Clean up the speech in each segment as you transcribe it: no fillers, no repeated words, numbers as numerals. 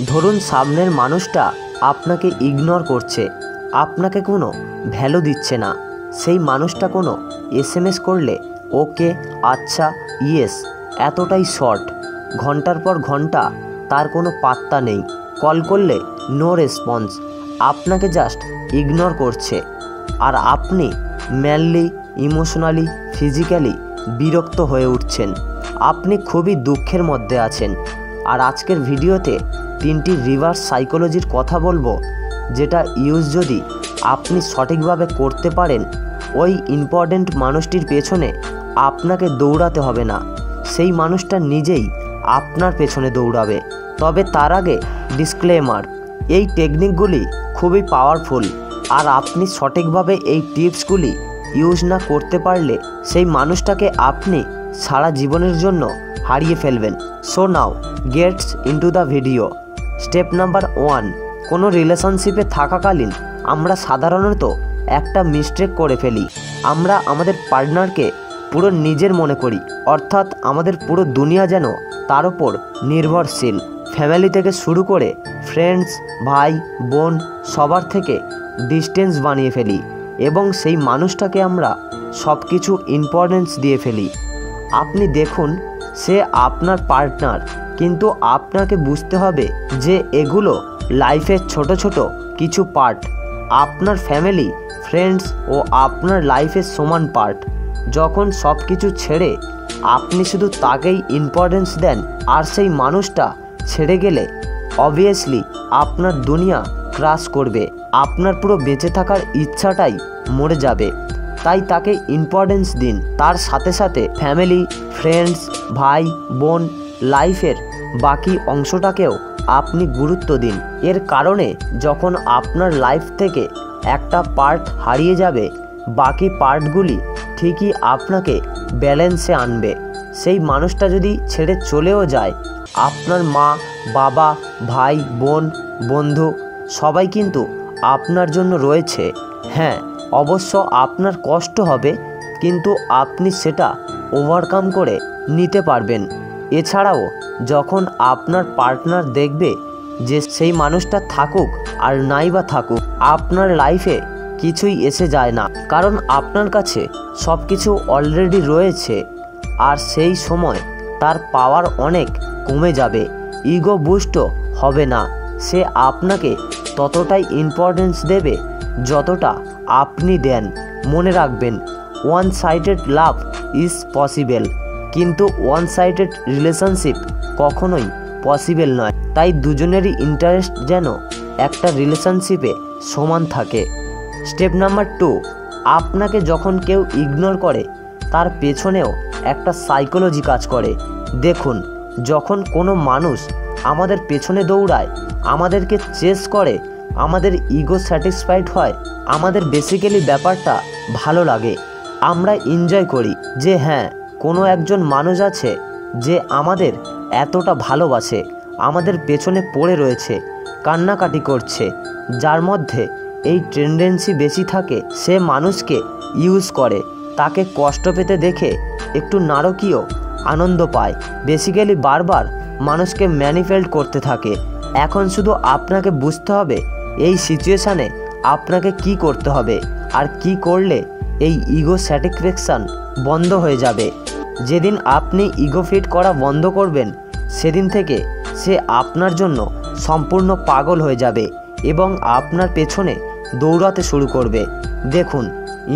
ধরুন সামনের মানুষটা আপনাকে ইগনোর করছে, আপনাকে কোনো ভ্যালু দিচ্ছে না। সেই মানুষটা কোনো এসএমএস করলে ওকে, আচ্ছা, ইয়েস, এতটাই শর্ট। ঘন্টার পর ঘন্টা তার কোনো পাত্তা নেই। কল করলে নো রেসপন্স, আপনাকে জাস্ট ইগনোর করছে। আর আপনি মেন্টালি, ইমোশনালি, ফিজিক্যালি বিরক্ত হয়ে উঠছেন। আপনি খুবই দুঃখের মধ্যে আছেন। আর আজকের ভিডিওতে 3টি রিভার্স সাইকোলজির কথা বলবো, যেটা ইউজ যদি আপনি সঠিকভাবে করতে পারেন, ওই ইম্পর্ট্যান্ট মানুষটির পেছনে আপনাকে দৌড়াতে হবে না, সেই মানুষটা নিজেই আপনার পেছনে দৌড়াবে। তবে তার আগে ডিসক্লেমার, এই টেকনিকগুলি খুবই পাওয়ারফুল, আর আপনি সঠিকভাবে এই টিপসগুলি ইউজ না করতে পারলে সেই মানুষটাকে আপনি সারা জীবনের জন্য হারিয়ে ফেলবেন। So now gets into the video. Step number 1, কোনো রিলেশনশিপে থাকাকালীন আমরা সাধারণত একটা মিস্টেক করে ফেলি। আমরা আমাদের পার্টনারকে পুরো নিজের মনে করি, অর্থাৎ আমাদের পুরো দুনিয়া যেন তার ওপর নির্ভরশীল। ফ্যামিলি থেকে শুরু করে ফ্রেন্ডস, ভাই, বোন, সবার থেকে ডিস্টেন্স বানিয়ে ফেলি এবং সেই মানুষটাকে আমরা সব কিছু ইম্পর্টেন্স দিয়ে ফেলি। আপনি দেখুন, সে আপনার পার্টনার, কিন্তু আপনাকে বুঝতে হবে যে এগুলো লাইফের ছোট ছোট কিছু পার্ট। আপনার ফ্যামিলি, ফ্রেন্ডস ও আপনার লাইফের সমান পার্ট। যখন সব কিছু ছেড়ে আপনি শুধু তাকেই ইম্পর্টেন্স দেন আর সেই মানুষটা ছেড়ে গেলে অবভিয়াসলি আপনার দুনিয়া ক্রাশ করবে। আপনার পুরো বেঁচে থাকার ইচ্ছাটাই মরে যাবে। তাই তাকে ইম্পর্টেন্স দিন। তার সাথে সাথে ফ্যামিলি, ফ্রেন্ডস, ভাই, বোন, লাইফের বাকি অংশটাকেও আপনি গুরুত্ব দিন। এর কারণে যখন আপনার লাইফ থেকে একটা পার্ট হারিয়ে যাবে, বাকি পার্টগুলি ঠিকই আপনাকে ব্যালেন্সে আনবে। সেই মানুষটা যদি ছেড়ে চলেও যায়, আপনার মা, বাবা, ভাই, বোন, বন্ধু সবাই কিন্তু আপনার জন্য রয়েছে। হ্যাঁ, অবশ্য আপনার কষ্ট হবে, কিন্তু আপনি সেটা ওভারকাম করে নিতে পারবেন। এছাড়াও যখন আপনার পার্টনার দেখবে যে সেই মানুষটা থাকুক আর নাই বা থাকুক, আপনার লাইফে কিছুই এসে যায় না, কারণ আপনার কাছে সব কিছু অলরেডি রয়েছে। আর সেই সময় তার পাওয়ার অনেক কমে যাবে, ইগো বুস্টও হবে না। সে আপনাকে ততটাই ইম্পর্টেন্স দেবে যতটা আপনি দেন। মনে রাখবেন, one sided love is possible, কিন্তু ওয়ান সাইডেড রিলেশনশিপ কখনোই পসিবল নয়। তাই দুজনেরই ইন্টারেস্ট যেন একটা রিলেশনশিপে সমান থাকে। স্টেপ নাম্বার 2, আপনাকে যখন কেউ ইগনোর করে তার পেছনেও একটা সাইকোলজি কাজ করে। দেখুন, যখন কোনো মানুষ আমাদের পেছনে দৌড়ায়, আমাদেরকে চেস করে, আমাদের ইগো স্যাটিসফাইড হয়, আমাদের বেসিক্যালি ব্যাপারটা ভালো লাগে। আমরা এনজয় করি যে হ্যাঁ, কোনো একজন মানুষ আছে যে আমাদের এতটা ভালোবাসে, আমাদের পেছনে পড়ে রয়েছে, কান্নাকাটি করছে। যার মধ্যে এই টেন্ডেন্সি বেশি থাকে, সে মানুষকে ইউজ করে, তাকে কষ্ট পেতে দেখে একটু নারকীয় আনন্দ পায়। বেসিক্যালি বারবার মানুষকে ম্যানিপুলেট করতে থাকে। এখন শুধু আপনাকে বুঝতে হবে এই সিচুয়েশানে আপনাকে কি করতে হবে আর কি করলে এই ইগো স্যাটিসফ্যাকশান বন্ধ হয়ে যাবে। যেদিন আপনি ইগো ফিট করা বন্ধ করবেন, সেদিন থেকে সে আপনার জন্য সম্পূর্ণ পাগল হয়ে যাবে এবং আপনার পেছনে দৌড়াতে শুরু করবে। দেখুন,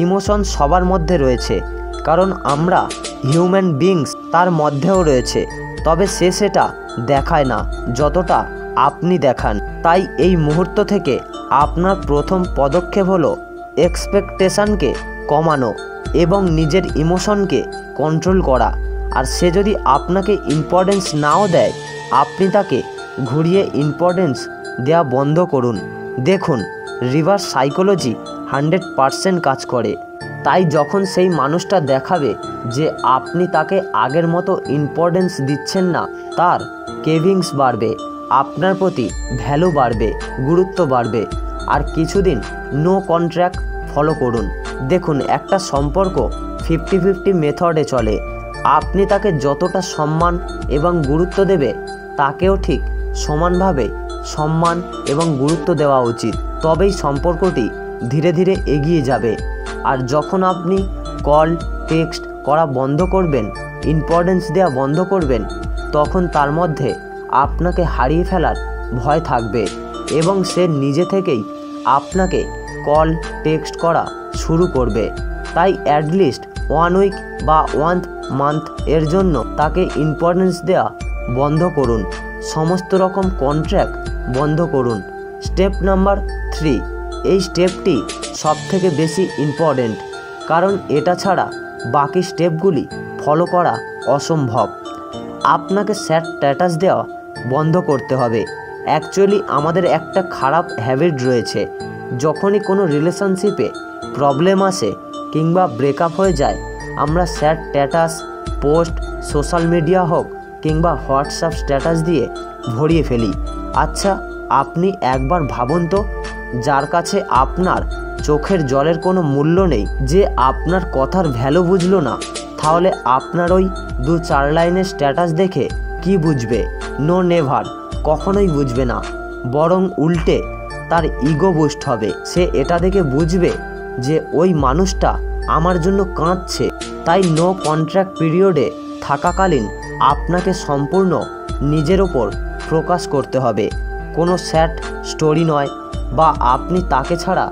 ইমোশন সবার মধ্যে রয়েছে, কারণ আমরা হিউম্যান বিংস, তার মধ্যেও রয়েছে। তবে সে সেটা দেখায় না যতটা আপনি দেখান। তাই এই মুহূর্ত থেকে আপনার প্রথম পদক্ষেপ হলো এক্সপেকটেশনকে কমানো এবং নিজের ইমোশনকে কন্ট্রোল করা। আর সে যদি আপনাকে ইম্পর্টেন্স নাও দেয়, আপনি তাকে ঘুরিয়ে ইম্পর্টেন্স দেওয়া বন্ধ করুন। দেখুন, রিভার্স সাইকোলজি 100% কাজ করে। তাই যখন সেই মানুষটা দেখাবে যে আপনি তাকে আগের মতো ইম্পর্টেন্স দিচ্ছেন না, তার ক্রেভিংস বাড়বে, আপনার প্রতি ভ্যালু বাড়বে, গুরুত্ব বাড়বে। আর কিছুদিন নো কন্ট্রাক্ট ফলো করুন। দেখুন, একটা সম্পর্ক 50-50 মেথডে চলে। আপনি তাকে যতটা সম্মান এবং গুরুত্ব দেবে, তাকেও ঠিক সমানভাবে সম্মান এবং গুরুত্ব দেওয়া উচিত। তবেই সম্পর্কটি ধীরে ধীরে এগিয়ে যাবে। আর যখন আপনি কল টেক্সট করা বন্ধ করবেন, ইম্পর্টেন্স দেওয়া বন্ধ করবেন, তখন তার মধ্যে আপনাকে হারিয়ে ফেলার ভয় থাকবে এবং সে নিজে থেকেই আপনাকে কল টেক্সট করা শুরু করবে। তাই অ্যাটলিস্ট 1 উইক বা 1 মান্থ এর জন্য তাকে ইম্পর্টেন্স দেওয়া বন্ধ করুন। সমস্ত রকম কন্ট্রাক্ট বন্ধ করুন। স্টেপ নাম্বার 3, এই স্টেপটি সবথেকে বেশি ইম্পর্ট্যান্ট, কারণ এটা ছাড়া বাকি স্টেপগুলি ফলো করা অসম্ভব। আপনাকে স্যাড স্ট্যাটাস দেওয়া বন্ধ করতে হবে। অ্যাকচুয়ালি আমাদের একটা খারাপ হ্যাবিট রয়েছে, যখনই কোনো রিলেশনশিপে প্রবলেম আসে কিংবা ব্রেকআপ হয়ে যায়, আমরা sad status post social media হোক কিংবা হোয়াটসঅ্যাপ স্ট্যাটাস দিয়ে ভরিয়ে ফেলি। আচ্ছা, আপনি একবার ভাবুন তো, যার কাছে আপনার চোখের জলের কোনো মূল্য নেই, যে আপনার কথার ভ্যালু বুঝলো না, তাহলে আপনার ওই 2-4 লাইনের স্ট্যাটাস দেখে কি বুঝবে? নো নেভার, কখনোই বুঝবে না। বরং উল্টে তার ইগো বুস্ট হবে। সে এটা দেখে বুঝবে যে ওই মানুষটা আমার জন্য কাঁদছে। তাই নো কন্ট্রাক্ট পিরিয়ডে থাকাকালীন আপনাকে সম্পূর্ণ নিজের ওপর ফোকাস করতে হবে। কোনো স্যাড স্টোরি নয়, বা আপনি তাকে ছাড়া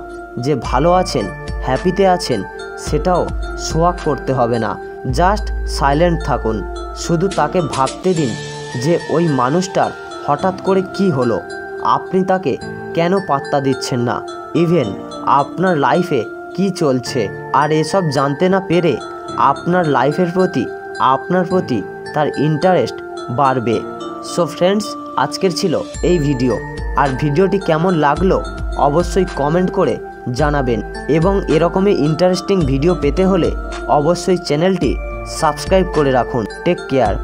যে ভালো আছেন, হ্যাপিতে আছেন, সেটাও শোয়াক করতে হবে না। জাস্ট সাইলেন্ট থাকুন। শুধু তাকে ভাবতে দিন যে ওই মানুষটার হঠাৎ করে কি হলো, আপনি তাকে কেন পাত্তা দিচ্ছেন না, ইভেন আপনার লাইফে কি চলছে। আর এসব জানতে না পেরে আপনার লাইফের প্রতি আপনার প্রতি তার ইন্টারেস্ট বাড়বে। সো ফ্রেন্ডস, আজকের ছিল এই ভিডিও। আর ভিডিওটি কেমন লাগলো অবশ্যই কমেন্ট করে জানাবেন, এবং এরকমই ইন্টারেস্টিং ভিডিও পেতে হলে অবশ্যই চ্যানেলটি সাবস্ক্রাইব করে রাখুন। Take care.